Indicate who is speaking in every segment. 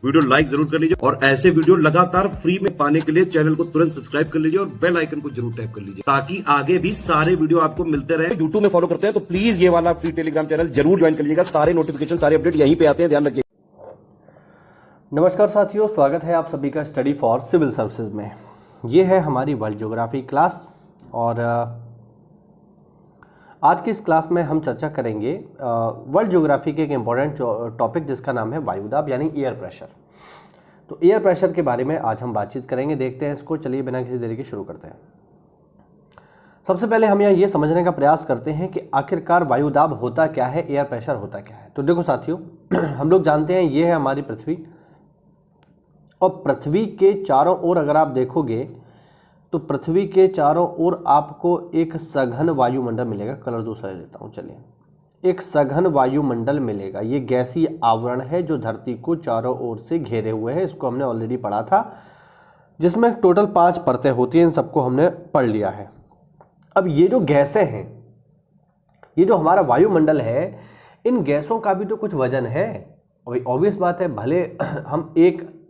Speaker 1: Video like जरूर कर लीजिए और ऐसे वीडियो लगातार फ्री में पाने के लिए चैनल को तुरंत सब्सक्राइब कर लीजिए और बेल आइकन को जरूर टैप कर लीजिए ताकि आगे भी सारे वीडियो आपको मिलते रहे। यूट्यूब में फॉलो करते हैं तो प्लीज ये वाला फ्री टेलीग्राम चैनल जरूर ज्वाइन कर लीजिएगा। सारे नोटिफिकेशन सारे अपडेट यहीं पे आते हैं, ध्यान रखिए।
Speaker 2: नमस्कार साथियों, स्वागत है आप सभी का स्टडी फॉर सिविल सर्विसेज में। ये है हमारी वर्ल्ड ज्योग्राफी क्लास और आज की इस क्लास में हम चर्चा करेंगे वर्ल्ड ज्योग्राफी के एक इम्पॉर्टेंट टॉपिक जिसका नाम है वायुदाब यानी एयर प्रेशर। तो एयर प्रेशर के बारे में आज हम बातचीत करेंगे, देखते हैं इसको। चलिए बिना किसी देरी के शुरू करते हैं। सबसे पहले हम यहाँ ये समझने का प्रयास करते हैं कि आखिरकार वायुदाब होता क्या है, एयर प्रेशर होता क्या है। तो देखो साथियों, हम लोग जानते हैं ये है हमारी पृथ्वी और पृथ्वी के चारों ओर अगर आप देखोगे तो पृथ्वी के चारों ओर आपको एक सघन वायुमंडल मिलेगा। कलर दूसरा ले लेता हूँ, चलिए। एक सघन वायुमंडल मिलेगा। ये गैसीय आवरण है जो धरती को चारों ओर से घेरे हुए है। इसको हमने ऑलरेडी पढ़ा था, जिसमें टोटल 5 परतें होती हैं। इन सबको हमने पढ़ लिया है। अब ये जो गैसें हैं, ये जो हमारा वायुमंडल है, इन गैसों का भी तो कुछ वजन है। अभी ऑब्वियस बात है, भले हम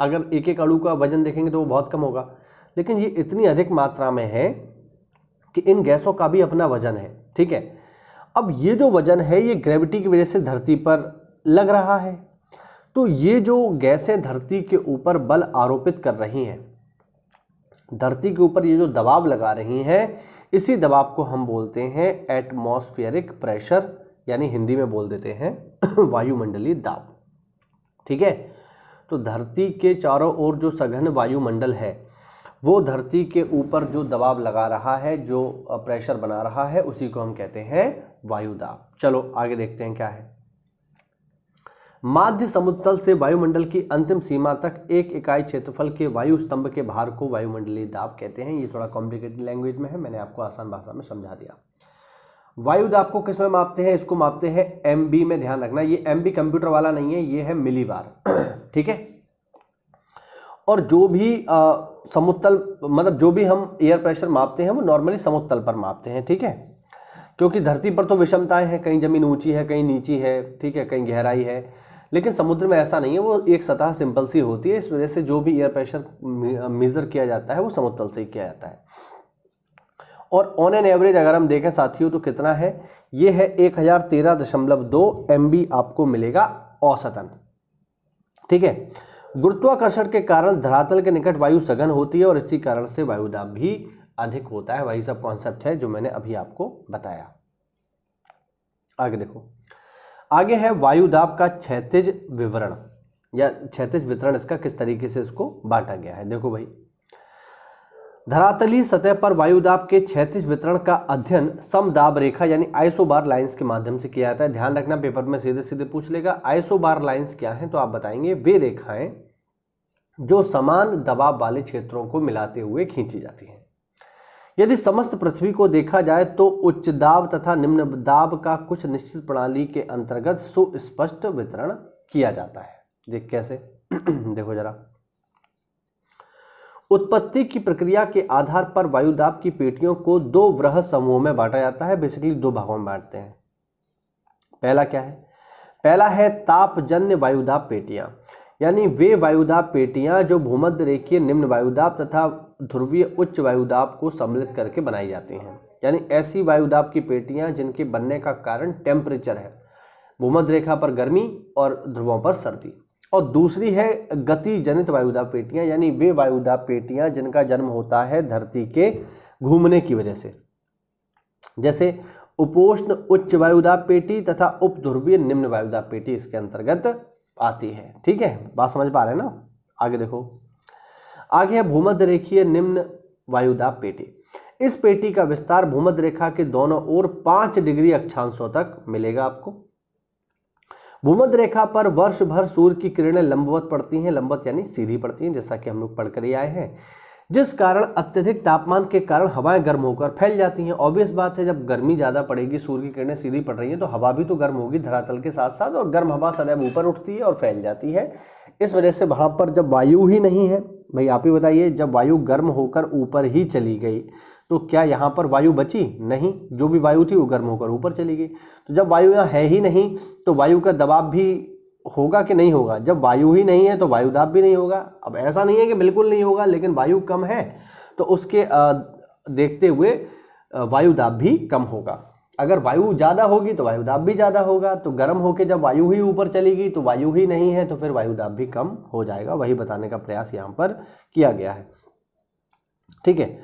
Speaker 2: अगर एक अणु का वजन देखेंगे तो वो बहुत कम होगा, लेकिन ये इतनी अधिक मात्रा में है कि इन गैसों का भी अपना वजन है। ठीक है। अब ये जो वजन है ये ग्रेविटी की वजह से धरती पर लग रहा है। तो ये जो गैसें धरती के ऊपर बल आरोपित कर रही हैं, धरती के ऊपर ये जो दबाव लगा रही हैं, इसी दबाव को हम बोलते हैं एटमॉस्फेरिक प्रेशर, यानी हिंदी में बोल देते हैं वायुमंडलीय दाब। ठीक है। तो धरती के चारों ओर जो सघन वायुमंडल है वो धरती के ऊपर जो दबाव लगा रहा है, जो प्रेशर बना रहा है, उसी को हम कहते हैं वायुदाब। चलो आगे देखते हैं क्या है। माध्य समुद्र तल से वायुमंडल की अंतिम सीमा तक 1 इकाई क्षेत्रफल के वायु स्तंभ के भार को वायुमंडलीय दाब कहते हैं। ये थोड़ा कॉम्प्लिकेटेड लैंग्वेज में है, मैंने आपको आसान भाषा में समझा दिया। वायुदाब को किस में मापते हैं? इसको मापते हैं MB में। ध्यान रखना, ये MB कंप्यूटर वाला नहीं है, ये है मिलीबार। ठीक है। और जो भी समुद्र तल, मतलब जो भी हम एयर प्रेशर मापते हैं वो नॉर्मली समुद्र तल पर मापते हैं। ठीक है। क्योंकि धरती पर तो विषमताएं हैं, कहीं जमीन ऊंची है, कहीं नीची है, ठीक है, कहीं गहराई है, लेकिन समुद्र में ऐसा नहीं है। वो एक सतह सिंपल सी होती है। इस वजह से जो भी एयर प्रेशर मेजर किया जाता है वो समुद्र तल से ही किया जाता है। और ऑन एन एवरेज अगर हम देखें साथियों तो कितना है, ये है 1013.2 MB आपको मिलेगा औसतन। ठीक है। गुरुत्वाकर्षण के कारण धरातल के निकट वायु सघन होती है और इसी कारण से वायुदाब भी अधिक होता है। वही सब कॉन्सेप्ट है जो मैंने अभी आपको बताया। आगे देखो, आगे है वायुदाब का क्षैतिज विवरण या क्षैतिज वितरण। इसका किस तरीके से इसको बांटा गया है, देखो भाई। धरातलीय सतह पर वायुदाब के क्षैतिज वितरण का अध्ययन समदाब रेखा यानी आइसोबार लाइंस के माध्यम से किया जाता है। ध्यान रखना, पेपर में सीधे सीधे पूछ लेगा आइसोबार लाइंस क्या है, तो आप बताएंगे वे रेखाएं जो समान दबाव वाले क्षेत्रों को मिलाते हुए खींची जाती हैं। यदि समस्त पृथ्वी को देखा जाए तो उच्च दाब तथा निम्न दाब का कुछ निश्चित प्रणाली के अंतर्गत सुस्पष्ट वितरण किया जाता है। देख कैसे देखो जरा। उत्पत्ति की प्रक्रिया के आधार पर वायुदाब की पेटियों को 2 वृहद समूहों में बांटा जाता है। बेसिकली 2 भागों में बांटते हैं। पहला क्या है? पहला है तापजन्य वायुदाब पेटियां, यानी वे वायुदाब पेटियां जो भूमध्य रेखीय निम्न वायुदाब तथा ध्रुवीय उच्च वायुदाब को सम्मिलित करके बनाई जाती हैं। यानी ऐसी वायुदाब की पेटियां जिनके बनने का कारण टेम्परेचर है, भूमध्य रेखा पर गर्मी और ध्रुवों पर सर्दी। और दूसरी है गति जनित वायुदाब पेटियां, यानी वे वायुदाब पेटियां जिनका जन्म होता है धरती के घूमने की वजह से, जैसे उपोष्ण उच्च वायुदाब पेटी तथा उपध्रुवीय निम्न वायुदाब पेटी इसके अंतर्गत आती है। ठीक है, बात समझ पा रहे हैं ना। आगे देखो, आगे है भूमध्य रेखीय निम्न वायुदाब पेटी। इस पेटी का विस्तार भूमध्य रेखा के दोनों ओर 5 डिग्री अक्षांशों तक मिलेगा आपको। भूमध्य रेखा पर वर्ष भर सूर्य की किरणें लंबवत पड़ती हैं। लंबवत यानी सीधी पड़ती हैं, जैसा कि हम लोग पढ़कर ही आए हैं, जिस कारण अत्यधिक तापमान के कारण हवाएं गर्म होकर फैल जाती हैं। ऑब्वियस बात है, जब गर्मी ज़्यादा पड़ेगी, सूर्य की किरणें सीधी पड़ रही हैं, तो हवा भी तो गर्म होगी धरातल के साथ साथ, और गर्म हवा सदैव ऊपर उठती है और फैल जाती है। इस वजह से वहाँ पर जब वायु ही नहीं है, भाई आप ही बताइए, जब वायु गर्म होकर ऊपर ही चली गई तो क्या यहाँ पर वायु बची? नहीं, जो भी वायु थी वो गर्म होकर ऊपर चली गई। तो जब वायु यहाँ है ही नहीं तो वायु का दबाव भी होगा कि नहीं होगा? जब वायु ही नहीं है तो वायु दाब भी नहीं होगा। अब ऐसा नहीं है कि बिल्कुल नहीं होगा, लेकिन वायु कम है तो उसके देखते हुए वायु दाब भी कम होगा। अगर वायु ज़्यादा होगी तो वायु दाब भी ज़्यादा होगा। तो गर्म होकर जब वायु ही ऊपर चलेगी तो वायु ही नहीं है तो फिर वायु दाब भी कम हो जाएगा। वही बताने का प्रयास यहाँ पर किया गया है। ठीक है,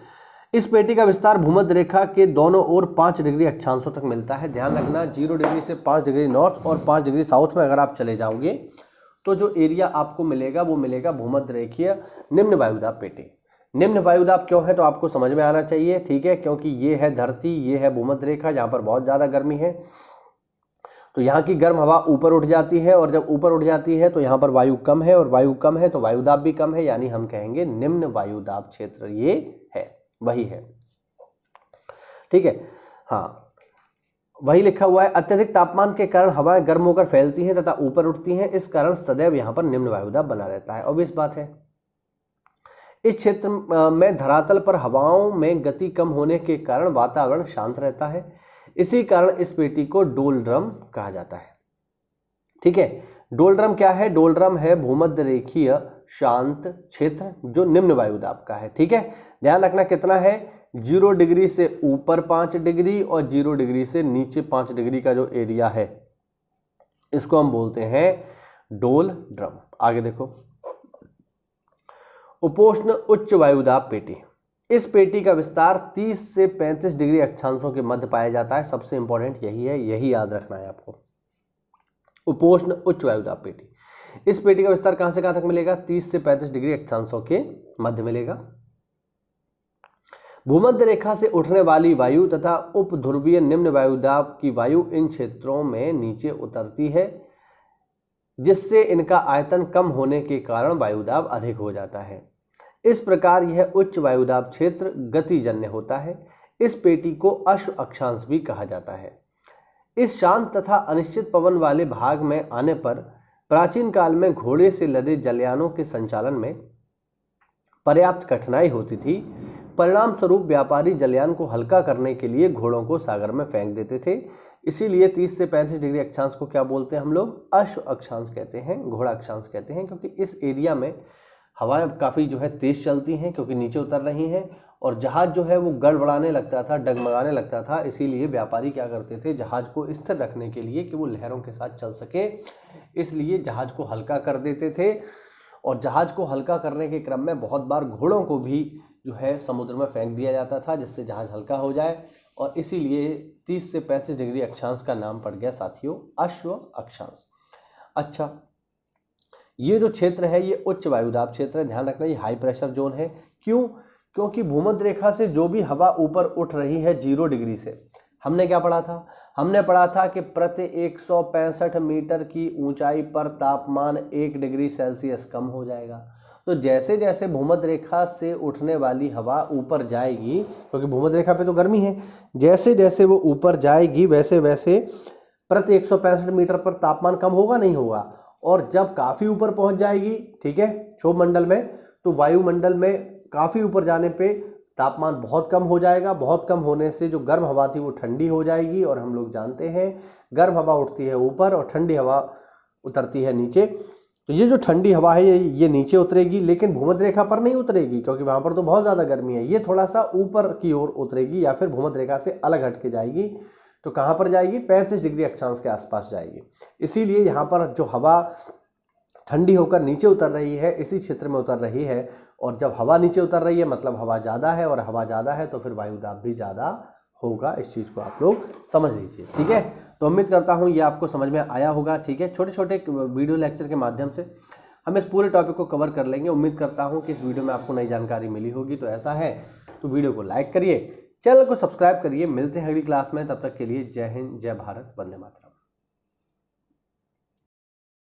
Speaker 2: इस पेटी का विस्तार भूमध्य रेखा के दोनों ओर 5 डिग्री अक्षांशों तक मिलता है। ध्यान रखना, 0 डिग्री से 5 डिग्री नॉर्थ और 5 डिग्री साउथ में अगर आप चले जाओगे तो जो एरिया आपको मिलेगा वो मिलेगा भूमध्य रेखीय निम्न वायुदाब पेटी। निम्न वायुदाब क्यों है तो आपको समझ में आना चाहिए। ठीक है, क्योंकि ये है धरती, ये है भूमध्य रेखा, यहाँ पर बहुत ज़्यादा गर्मी है तो यहाँ की गर्म हवा ऊपर उठ जाती है, और जब ऊपर उठ जाती है तो यहाँ पर वायु कम है, और वायु कम है तो वायुदाब भी कम है, यानी हम कहेंगे निम्न वायुदाब क्षेत्र ये है, वही है। ठीक है, हाँ, वही लिखा हुआ है। अत्यधिक तापमान के कारण हवाएं गर्म होकर फैलती हैं तथा ऊपर उठती हैं, इस कारण सदैव यहाँ पर निम्न वायुदाब बना रहता है। ऑब्वियस बात है। इस क्षेत्र में धरातल पर हवाओं में गति कम होने के कारण वातावरण शांत रहता है, इसी कारण इस पेटी को डोलड्रम कहा जाता है। ठीक है, डोलड्रम क्या है? डोलड्रम है भूमध्य रेखीय शांत क्षेत्र जो निम्न वायुदाब का है। ठीक है, ध्यान रखना कितना है, 0 डिग्री से ऊपर 5 डिग्री और 0 डिग्री से नीचे 5 डिग्री का जो एरिया है इसको हम बोलते हैं डोलड्रम। आगे देखो, उपोष्ण उच्च वायुदाब पेटी। इस पेटी का विस्तार 30 से 35 डिग्री अक्षांशों के मध्य पाया जाता है। सबसे इंपॉर्टेंट यही है, यही याद रखना है आपको। उपोष्ण उच्च वायुदाब पेटी, इस पेटी का विस्तार कहां से कहां तक मिलेगा? 30 से 35 डिग्री अक्षांशों के मध्य मिलेगा। भूमध्य रेखा से उठने वाली वायु तथा उपध्रुवीय निम्न वायुदाब की वायु इन क्षेत्रों में नीचे उतरती है, जिससे इनका आयतन कम होने के कारण वायुदाब अधिक हो जाता है। इस प्रकार यह उच्च वायुदाब क्षेत्र गतिजन्य होता है। इस पेटी को अश्व अक्षांश भी कहा जाता है। इस शांत तथा अनिश्चित पवन वाले भाग में आने पर प्राचीन काल में घोड़े से लदे जलयानों के संचालन में पर्याप्त कठिनाई होती थी। परिणाम स्वरूप व्यापारी जलयान को हल्का करने के लिए घोड़ों को सागर में फेंक देते थे। इसीलिए 30 से 35 डिग्री अक्षांश को क्या बोलते हैं हम लोग? अश्व अक्षांश कहते हैं, घोड़ा अक्षांश कहते हैं, क्योंकि इस एरिया में हवाएं काफ़ी जो है तेज चलती हैं क्योंकि नीचे उतर रही हैं, और जहाज़ जो है वो गड़बड़ाने लगता था, डगमगाने लगता था। इसीलिए व्यापारी क्या करते थे, जहाज़ को स्थिर रखने के लिए कि वो लहरों के साथ चल सके, इसलिए जहाज़ को हल्का कर देते थे। और जहाज़ को हल्का करने के क्रम में बहुत बार घोड़ों को भी जो है समुद्र में फेंक दिया जाता था, जिससे जहाज़ हल्का हो जाए, और इसीलिए 30 से 35 डिग्री अक्षांश का नाम पड़ गया साथियों अश्व अक्षांश। अच्छा, ये जो क्षेत्र है ये उच्च वायुदाब क्षेत्र है। ध्यान रखना, ये हाई प्रेशर जोन है। क्यों? क्योंकि भूमध्य रेखा से जो भी हवा ऊपर उठ रही है 0 डिग्री से, हमने क्या पढ़ा था? हमने पढ़ा था कि प्रति 165 मीटर की ऊंचाई पर तापमान 1 डिग्री सेल्सियस कम हो जाएगा। तो जैसे जैसे भूमध्य रेखा से उठने वाली हवा ऊपर जाएगी, क्योंकि भूमध्य रेखा पे तो गर्मी है, जैसे जैसे वो ऊपर जाएगी वैसे वैसे प्रति 165 मीटर पर तापमान कम होगा, नहीं होगा? और जब काफ़ी ऊपर पहुंच जाएगी, ठीक है, क्षोभ मंडल में, तो वायुमंडल में काफ़ी ऊपर जाने पे तापमान बहुत कम हो जाएगा। बहुत कम होने से जो गर्म हवा थी वो ठंडी हो जाएगी, और हम लोग जानते हैं गर्म हवा उठती है ऊपर और ठंडी हवा उतरती है नीचे। तो ये जो ठंडी हवा है ये नीचे उतरेगी, लेकिन भूमध्य रेखा पर नहीं उतरेगी, क्योंकि वहाँ पर तो बहुत ज़्यादा गर्मी है। ये थोड़ा सा ऊपर की ओर उतरेगी या फिर भूमध्य रेखा से अलग हट के जाएगी। तो कहाँ पर जाएगी? 35 डिग्री अक्षांश के आसपास जाएगी। इसीलिए यहाँ पर जो हवा ठंडी होकर नीचे उतर रही है, इसी क्षेत्र में उतर रही है, और जब हवा नीचे उतर रही है मतलब हवा ज़्यादा है, और हवा ज़्यादा है तो फिर वायुदाब भी ज़्यादा होगा। इस चीज़ को आप लोग समझ लीजिए। ठीक है, तो उम्मीद करता हूँ ये आपको समझ में आया होगा। ठीक है, छोटे छोटे वीडियो लेक्चर के माध्यम से हम इस पूरे टॉपिक को कवर कर लेंगे। उम्मीद करता हूँ कि इस वीडियो में आपको नई जानकारी मिली होगी। तो ऐसा है तो वीडियो को लाइक करिए, चैनल को सब्सक्राइब करिए। मिलते हैं अगली क्लास में, तब तक के लिए जय हिंद, जय भारत, वंदे मातरम।